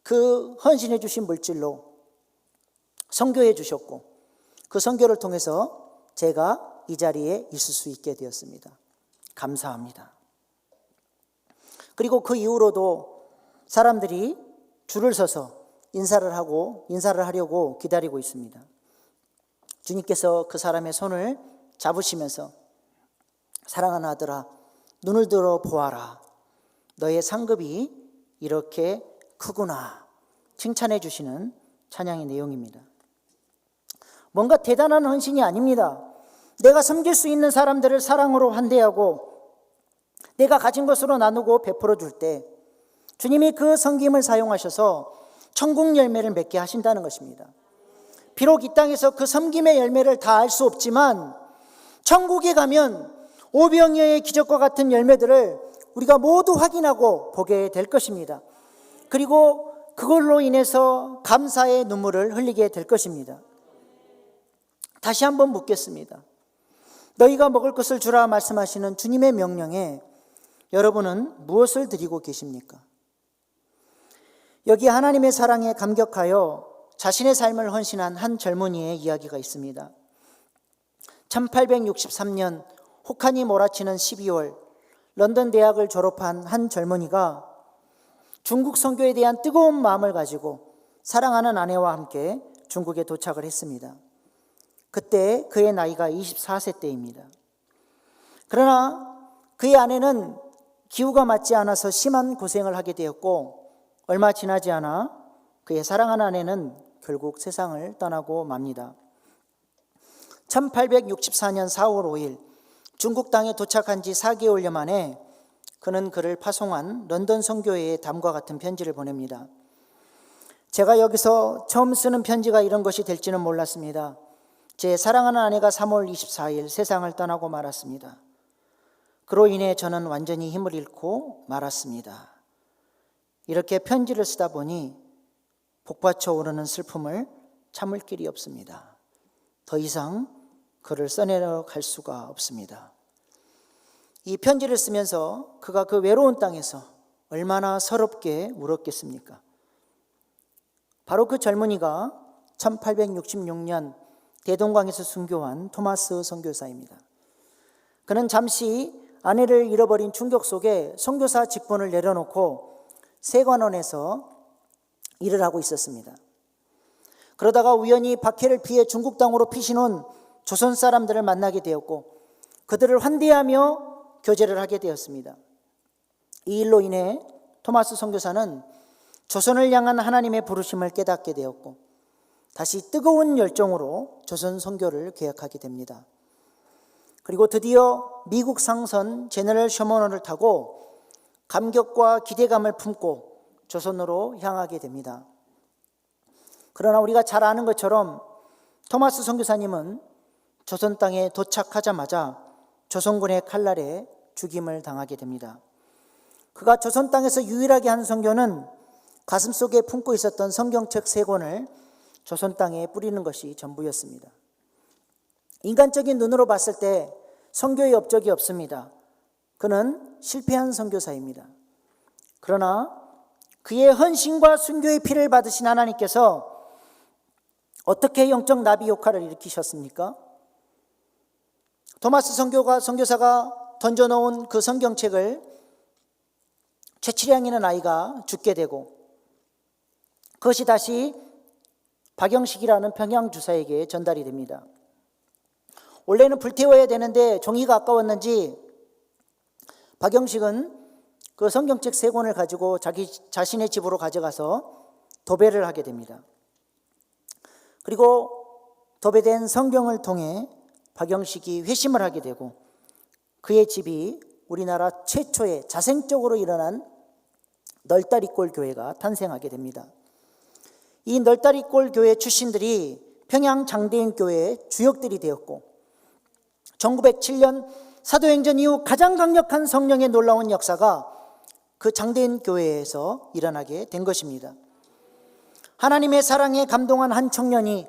그 헌신해 주신 물질로 선교해 주셨고 그 선교를 통해서 제가 이 자리에 있을 수 있게 되었습니다. 감사합니다. 그리고 그 이후로도 사람들이 줄을 서서 인사를 하려고 기다리고 있습니다. 주님께서 그 사람의 손을 잡으시면서 사랑하는 아들아, 눈을 들어 보아라. 너의 상급이 이렇게 크구나. 칭찬해 주시는 찬양의 내용입니다. 뭔가 대단한 헌신이 아닙니다. 내가 섬길 수 있는 사람들을 사랑으로 환대하고 내가 가진 것으로 나누고 베풀어 줄 때 주님이 그 섬김을 사용하셔서 천국 열매를 맺게 하신다는 것입니다. 비록 이 땅에서 그 섬김의 열매를 다 알 수 없지만 천국에 가면 오병이어의 기적과 같은 열매들을 우리가 모두 확인하고 보게 될 것입니다. 그리고 그걸로 인해서 감사의 눈물을 흘리게 될 것입니다. 다시 한번 묻겠습니다. 너희가 먹을 것을 주라 말씀하시는 주님의 명령에 여러분은 무엇을 드리고 계십니까? 여기 하나님의 사랑에 감격하여 자신의 삶을 헌신한 한 젊은이의 이야기가 있습니다. 1863년 혹한이 몰아치는 12월 런던 대학을 졸업한 한 젊은이가 중국 선교에 대한 뜨거운 마음을 가지고 사랑하는 아내와 함께 중국에 도착을 했습니다. 그때 그의 나이가 24세 때입니다. 그러나 그의 아내는 기후가 맞지 않아서 심한 고생을 하게 되었고 얼마 지나지 않아 그의 사랑하는 아내는 결국 세상을 떠나고 맙니다. 1864년 4월 5일 중국 땅에 도착한 지 4개월여 만에 그는 그를 파송한 런던 선교회에 다음과 같은 편지를 보냅니다. 제가 여기서 처음 쓰는 편지가 이런 것이 될지는 몰랐습니다. 제 사랑하는 아내가 3월 24일 세상을 떠나고 말았습니다. 그로 인해 저는 완전히 힘을 잃고 말았습니다. 이렇게 편지를 쓰다 보니 복받쳐 오르는 슬픔을 참을 길이 없습니다. 더 이상 그를 써내려 갈 수가 없습니다. 이 편지를 쓰면서 그가 그 외로운 땅에서 얼마나 서럽게 울었겠습니까? 바로 그 젊은이가 1866년 대동강에서 순교한 토마스 선교사입니다. 그는 잠시 아내를 잃어버린 충격 속에 선교사 직분을 내려놓고 세관원에서 일을 하고 있었습니다. 그러다가 우연히 박해를 피해 중국 땅으로 피신온 조선 사람들을 만나게 되었고 그들을 환대하며 교제를 하게 되었습니다. 이 일로 인해 토마스 선교사는 조선을 향한 하나님의 부르심을 깨닫게 되었고 다시 뜨거운 열정으로 조선 선교를 계획하게 됩니다. 그리고 드디어 미국 상선 제너럴 셔먼호를 타고 감격과 기대감을 품고 조선으로 향하게 됩니다. 그러나 우리가 잘 아는 것처럼 토마스 선교사님은 조선 땅에 도착하자마자 조선군의 칼날에 죽임을 당하게 됩니다. 그가 조선 땅에서 유일하게 한 선교는 가슴속에 품고 있었던 성경책 3권을 조선 땅에 뿌리는 것이 전부였습니다. 인간적인 눈으로 봤을 때 선교의 업적이 없습니다. 그는 실패한 선교사입니다. 그러나 그의 헌신과 순교의 피를 받으신 하나님께서 어떻게 영적 나비 효과를 일으키셨습니까? 토마스 선교사가 던져놓은 그 성경책을 최치량이라는 아이가 죽게 되고 그것이 다시 박영식이라는 평양주사에게 전달이 됩니다. 원래는 불태워야 되는데 종이가 아까웠는지 박영식은 그 성경책 3권을 가지고 자신의 집으로 가져가서 도배를 하게 됩니다. 그리고 도배된 성경을 통해 박영식이 회심을 하게 되고 그의 집이 우리나라 최초의 자생적으로 일어난 널다리골 교회가 탄생하게 됩니다. 이 널다리골 교회 출신들이 평양 장대인 교회의 주역들이 되었고 1907년 사도행전 이후 가장 강력한 성령의 놀라운 역사가 그 장대인 교회에서 일어나게 된 것입니다. 하나님의 사랑에 감동한 한 청년이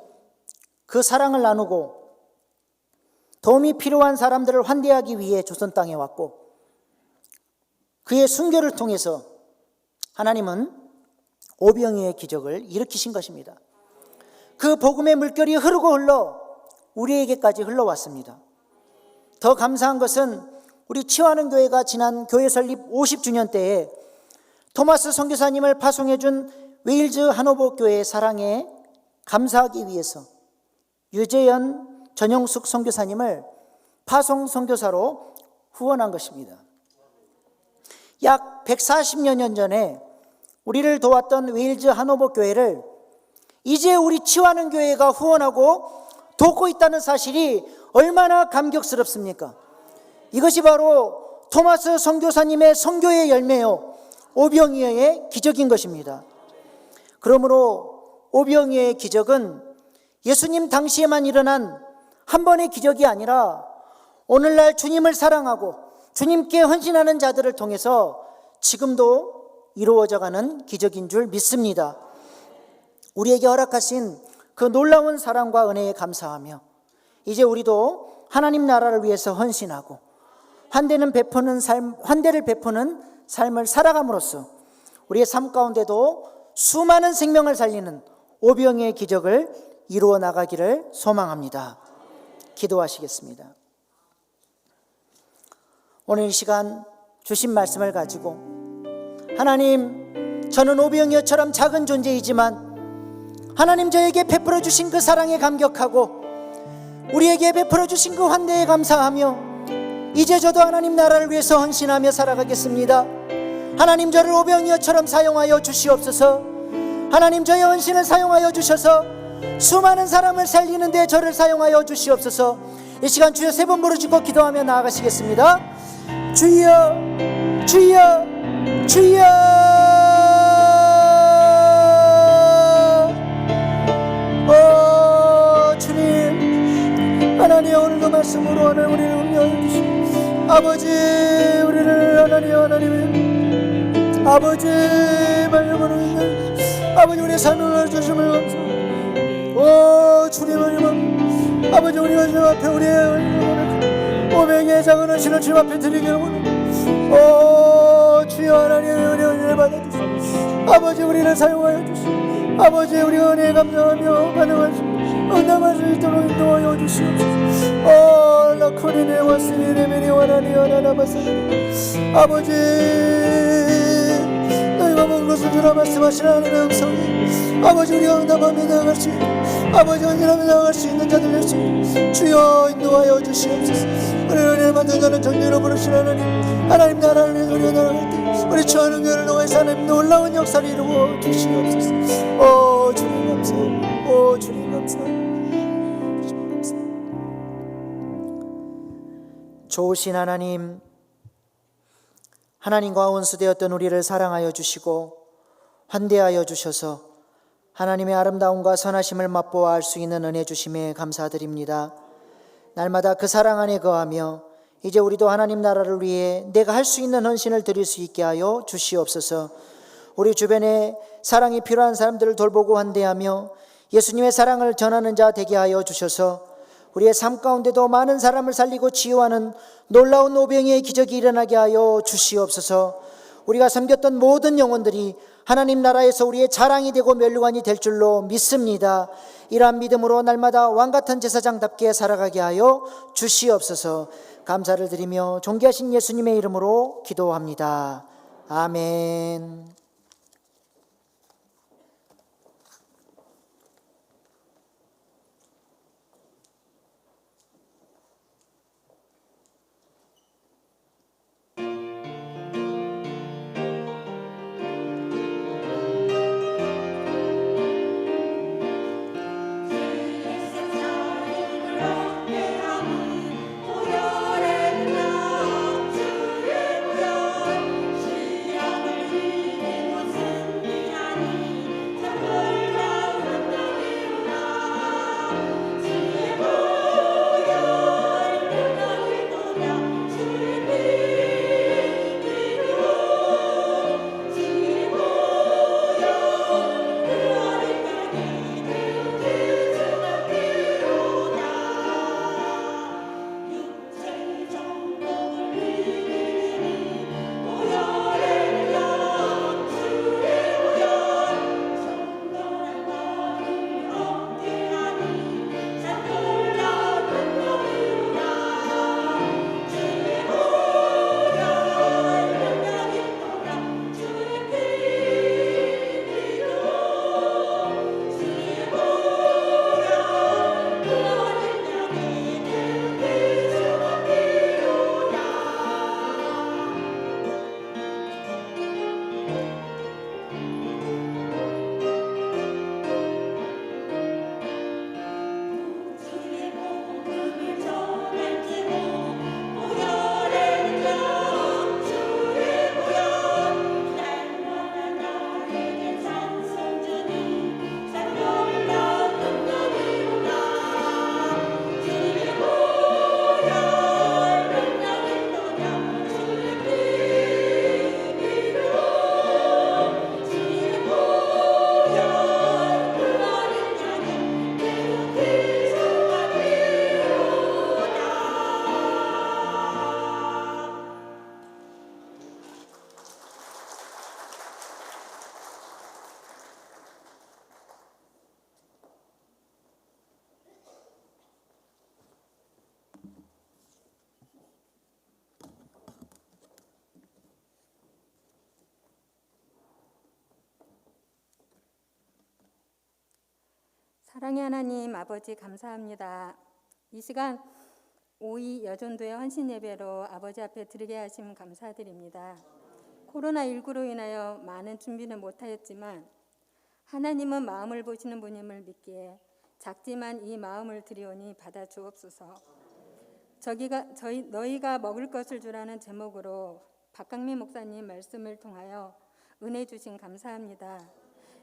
그 사랑을 나누고 도움이 필요한 사람들을 환대하기 위해 조선 땅에 왔고 그의 순교를 통해서 하나님은 오병이의 기적을 일으키신 것입니다. 그 복음의 물결이 흐르고 흘러 우리에게까지 흘러왔습니다. 더 감사한 것은 우리 치유하는 교회가 지난 교회 설립 50주년 때에 토마스 선교사님을 파송해 준 웨일즈 하노버 교회의 사랑에 감사하기 위해서 유재현 전영숙 선교사님을 파송 선교사로 후원한 것입니다. 약 140여 년 전에 우리를 도왔던 웨일즈 하노버 교회를 이제 우리 치유하는 교회가 후원하고 돕고 있다는 사실이 얼마나 감격스럽습니까? 이것이 바로 토마스 선교사님의 선교의 열매요 오병이어의 기적인 것입니다. 그러므로 오병이어의 기적은 예수님 당시에만 일어난 한 번의 기적이 아니라 오늘날 주님을 사랑하고 주님께 헌신하는 자들을 통해서 지금도 이루어져가는 기적인 줄 믿습니다. 우리에게 허락하신 그 놀라운 사랑과 은혜에 감사하며 이제 우리도 하나님 나라를 위해서 헌신하고 환대를 베푸는 삶을 살아감으로써 우리의 삶 가운데도 수많은 생명을 살리는 오병이의 기적을 이루어 나가기를 소망합니다. 기도하시겠습니다. 오늘 이 시간 주신 말씀을 가지고 하나님, 저는 오병이어처럼 작은 존재이지만 하나님 저에게 베풀어 주신 그 사랑에 감격하고 우리에게 베풀어 주신 그 환대에 감사하며 이제 저도 하나님 나라를 위해서 헌신하며 살아가겠습니다. 하나님, 저를 오병이어처럼 사용하여 주시옵소서. 하나님, 저의 헌신을 사용하여 주셔서 수많은 사람을 살리는 데 저를 사용하여 주시옵소서. 이 시간 주여 3번 부르짖고 기도하며 나아가시겠습니다. 주여, 주여, 주여. 주님, 하나님, 오늘도 말씀으로 하나님 우리를 응하여 주시옵소서. 아버지, 우리를 하나님 아버지 말씀으로 아버지 우리의 삶을 주심을 감사합니다. 주님, 아버지, 우리가 주님 앞에 우리의 오병이의 작은 헌신을 주님 앞에 드리기를 원합니다. 주여 하나님, 은혜를 받아주시옵소서. 아버지, 우리를 사용하여 주시옵소서. 아버지, 우리가 은혜에 감사하며 반응할 수 응답할 수 있도록 인도하여 주시옵소서. 라코리네 와스리네 메니 와라니 와라라바사니. 아버지, 너희가 먹은 것을 주라 말씀하시는 하나님의 음성이 아버지 우리가 응답하며 나아갈 수 있는 아버지 헌신하며 나아갈 수 있는 자들 될수 주여 인도하여 주시옵소서. 우리를 은혜를 받는 자는 정죄로 부르신 하나님 나라를 위해 우리가 나아갈 때 우리 처하는 교회를 통해서 하나님 놀라운 역사를 이루어 주시옵소서. 주님 감사합니다. 주님 감사합니다. 좋으신 하나님, 하나님과 원수되었던 우리를 사랑하여 주시고 환대하여 주셔서 하나님의 아름다움과 선하심을 맛보아 알 수 있는 은혜 주심에 감사드립니다. 날마다 그 사랑 안에 거하며 이제 우리도 하나님 나라를 위해 내가 할 수 있는 헌신을 드릴 수 있게 하여 주시옵소서. 우리 주변에 사랑이 필요한 사람들을 돌보고 환대하며 예수님의 사랑을 전하는 자 되게 하여 주셔서 우리의 삶 가운데도 많은 사람을 살리고 치유하는 놀라운 오병이의 기적이 일어나게 하여 주시옵소서. 우리가 섬겼던 모든 영혼들이 하나님 나라에서 우리의 자랑이 되고 면류관이 될 줄로 믿습니다. 이러한 믿음으로 날마다 왕같은 제사장답게 살아가게 하여 주시옵소서. 감사를 드리며 존귀하신 예수님의 이름으로 기도합니다. 아멘. 사랑의 하나님 아버지 감사합니다. 이 시간 5.2 여전도의 헌신 예배로 아버지 앞에 드리게 하심 감사드립니다. 코로나19로 인하여 많은 준비는 못하였지만 하나님은 마음을 보시는 분임을 믿기에 작지만 이 마음을 드리오니 받아 주옵소서. 너희가 먹을 것을 주라는 제목으로 박강민 목사님 말씀을 통하여 은혜 주신 감사합니다.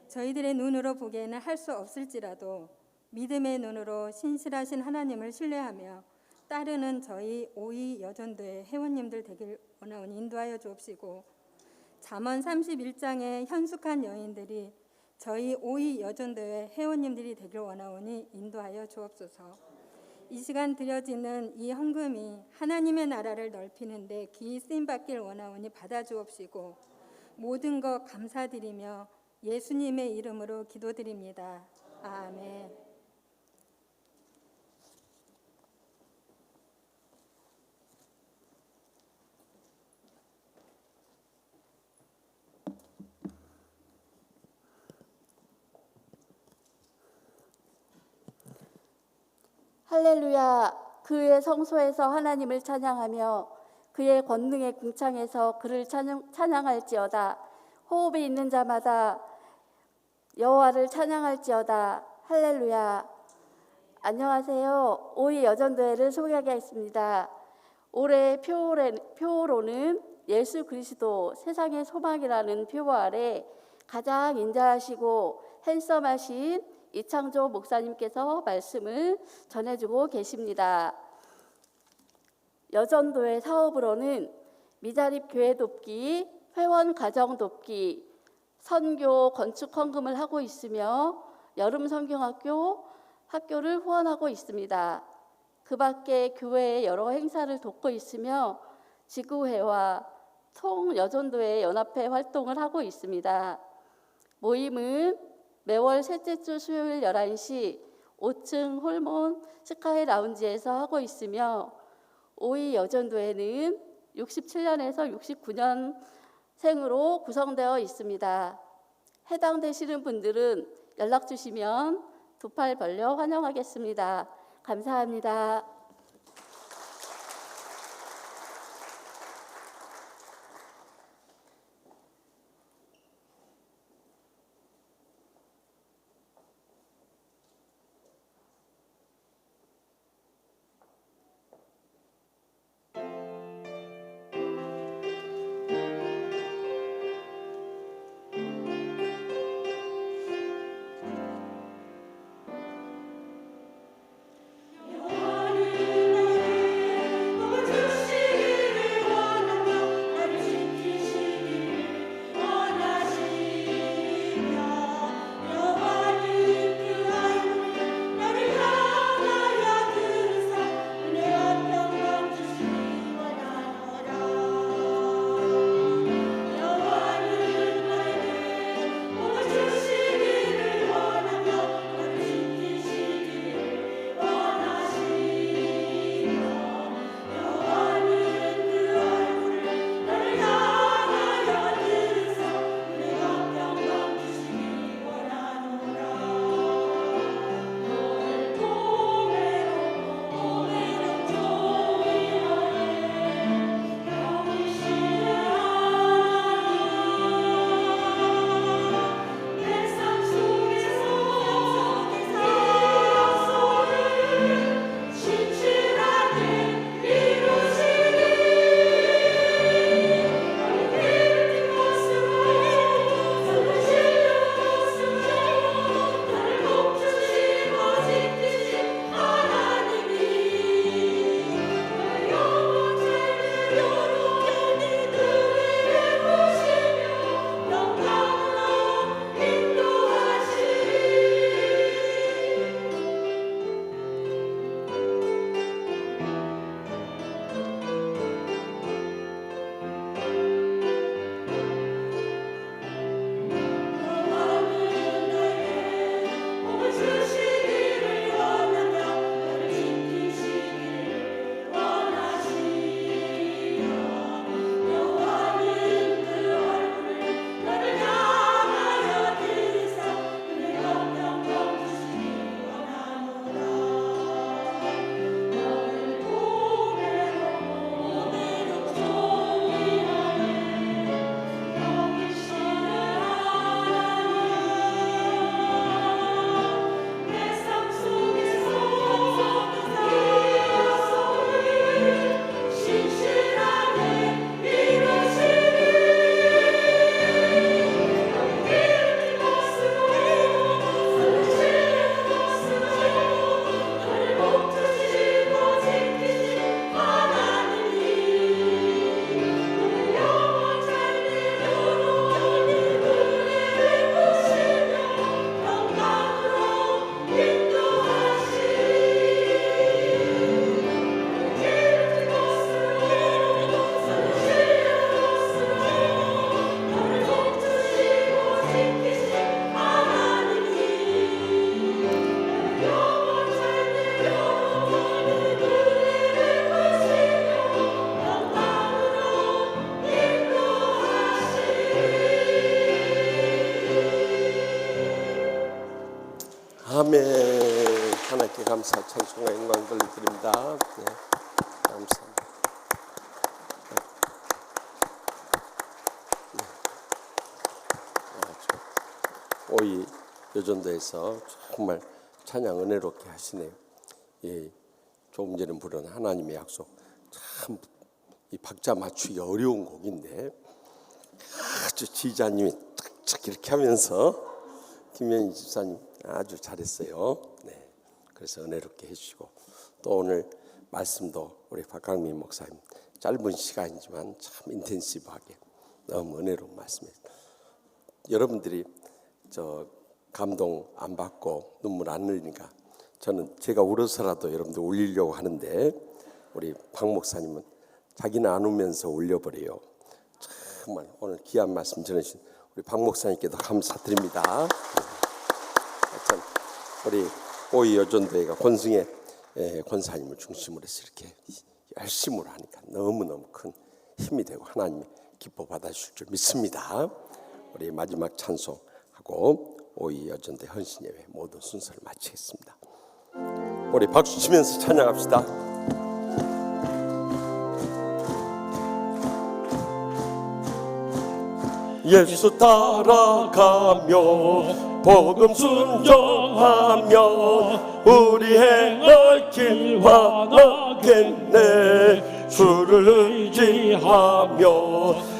저희들의 눈으로 보기에는 할 수 없을지라도 믿음의 눈으로 신실하신 하나님을 신뢰하며 따르는 저희 5.2 여전도의 회원님들 되길 원하오니 인도하여 주옵시고, 잠언 31장의 현숙한 여인들이 저희 5.2 여전도의 회원님들이 되길 원하오니 인도하여 주옵소서. 이 시간 드려지는 이 헌금이 하나님의 나라를 넓히는 데 귀히 쓰임받길 원하오니 받아 주옵시고, 모든 것 감사드리며 예수님의 이름으로 기도드립니다. 아멘. 할렐루야. 그의 성소에서 하나님을 찬양하며 그의 권능의 궁창에서 그를 찬양할지어다. 호흡이 있는 자마다 여호와를 찬양할지어다. 할렐루야. 안녕하세요. 5.2 여전도회를 소개하겠습니다. 올해 표어로는 예수 그리스도 세상의 소망이라는 표어 아래 가장 인자하시고 핸섬하신 이창조 목사님께서 말씀을 전해주고 계십니다. 여전도회 사업으로는 미자립 교회 돕기, 회원 가정 돕기, 선교 건축 헌금을 하고 있으며 여름 성경학교를 후원하고 있습니다. 그 밖에 교회의 여러 행사를 돕고 있으며 지구회와 통여전도회 연합회 활동을 하고 있습니다. 모임은 매월 셋째 주 수요일 11시 5층 홀몬 스카이 라운지에서 하고 있으며 5.2 여전도회는 67년에서 69년생으로 구성되어 있습니다. 해당되시는 분들은 연락 주시면 두 팔 벌려 환영하겠습니다. 감사합니다. 영원히 하나님께 감사, 찬송과 영광 돌려드립니다. 네, 감사합니다. 오이 여전도에서 정말 찬양 은혜롭게 하시네요. 예, 조금 전에 부른 하나님의 약속, 참 이 박자 맞추기 어려운 곡인데 아주 지휘자님이 탁탁 이렇게 하면서 김현희 집사님 아주 잘했어요. 네, 그래서 은혜롭게 해주시고, 또 오늘 말씀도 우리 박강민 목사님 짧은 시간이지만 참 인텐시브하게 너무 은혜로운 말씀이에요. 여러분들이 저 감동 안 받고 눈물 안 흘리니까 저는 제가 울어서라도 여러분들 울리려고 하는데, 우리 박 목사님은 자기는 안 울면서 울려버려요. 정말 오늘 귀한 말씀 전해주신 우리 박 목사님께도 감사드립니다. 참 우리 오이 여전도회가 권승의 권사님을 중심으로 해서 이렇게 열심으로 하니까 너무너무 큰 힘이 되고 하나님이 기뻐 받아주실 줄 믿습니다. 우리 마지막 찬송하고 오이 여전도회 헌신예배 모든 순서를 마치겠습니다. 우리 박수 치면서 찬양합시다. 예수 따라가며 복음 순종하며 우리 행할 길 환하겠네. 주를 의지하며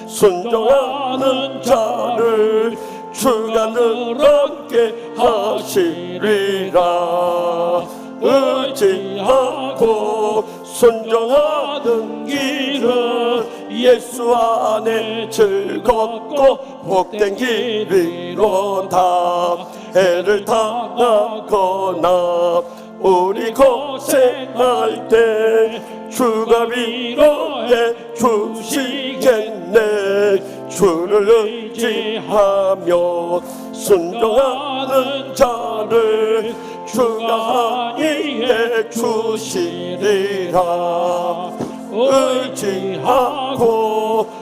순종하는 자를 주가 늘 함께 하시리라. 의지하고 순종하는 길은 예수 안에 즐겁고 복된 길이로다. 해를 당하거나 우리 고생할 때 주가 위로해 주시겠네. 주를 의지하며 순종하는 자를 주가 안위해 주시리라. 의지하고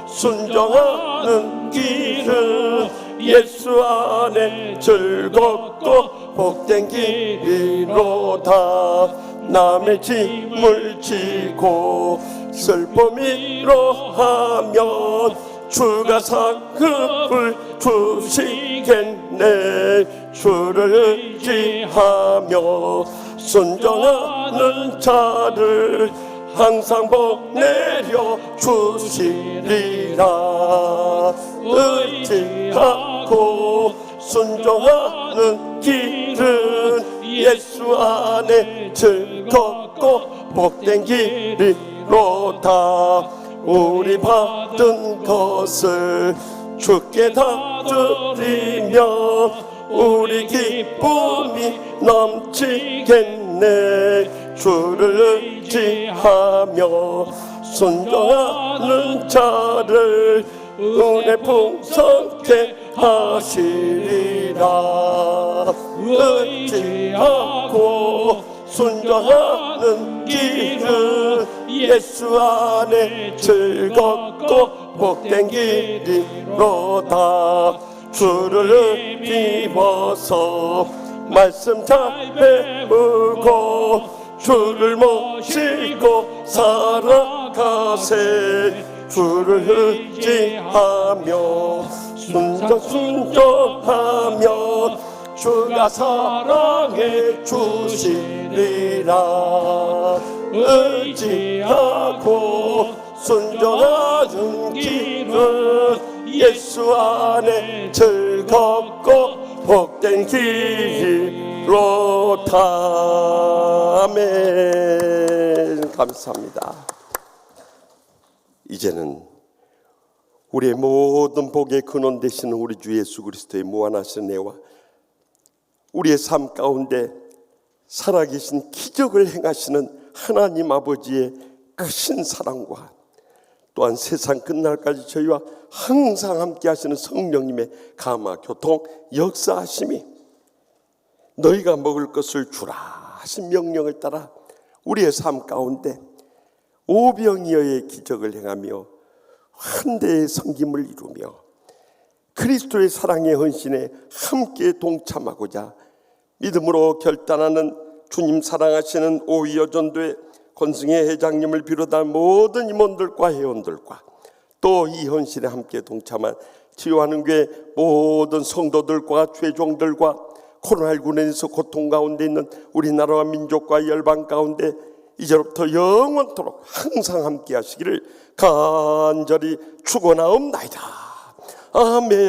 순종하는 길은 예수 안에 즐겁고 복된 길이로다. 남의 짐을 지고 슬픔 위로하면 주가 상급을 주시겠네. 주를 의지하며 순종하는 자를 항상 복 내려 주시리라. 의지하고 순종하는 길은 예수 안에 즐겁고 복된 길이로다. 우리 받은 것을 주께 다 드리며 우리 기쁨이 넘치겠네. 주를 의지하며 순종하는 자를 은혜 풍성케 하시리라. 의지하고 순종하는 길은 예수 안에 즐겁고 복된 길이로다. 주를 힘입어서 말씀 잘 배우고 주를 모시고 살아가세. 주를 의지하며 순종하며 주가 사랑해 주시리라. 의지하고 순종하는 길은 예수 안에 즐겁고 복된 길이로다. 아멘. 감사합니다. 이제는 우리의 모든 복의 근원 되시는 우리 주 예수 그리스도의 무한하신 은혜와 우리의 삶 가운데 살아계신 기적을 행하시는 하나님 아버지의 크신 사랑과 또한 세상 끝날까지 저희와 항상 함께 하시는 성령님의 감화 교통 역사하심이 너희가 먹을 것을 주라 하신 명령을 따라 우리의 삶 가운데 오병이어의 기적을 행하며 한대의 섬김을 이루며 그리스도의 사랑의 헌신에 함께 동참하고자 믿음으로 결단하는 주님 사랑하시는 오이 여전도의 권승혜 회장님을 비롯한 모든 임원들과 회원들과 또 이 헌신에 함께 동참한 치유하는 교회 모든 성도들과 죄종들과 코로나19로 인해서 고통 가운데 있는 우리나라와 민족과 열방 가운데 이제부터 영원토록 항상 함께 하시기를 간절히 축원하옵나이다. 아멘.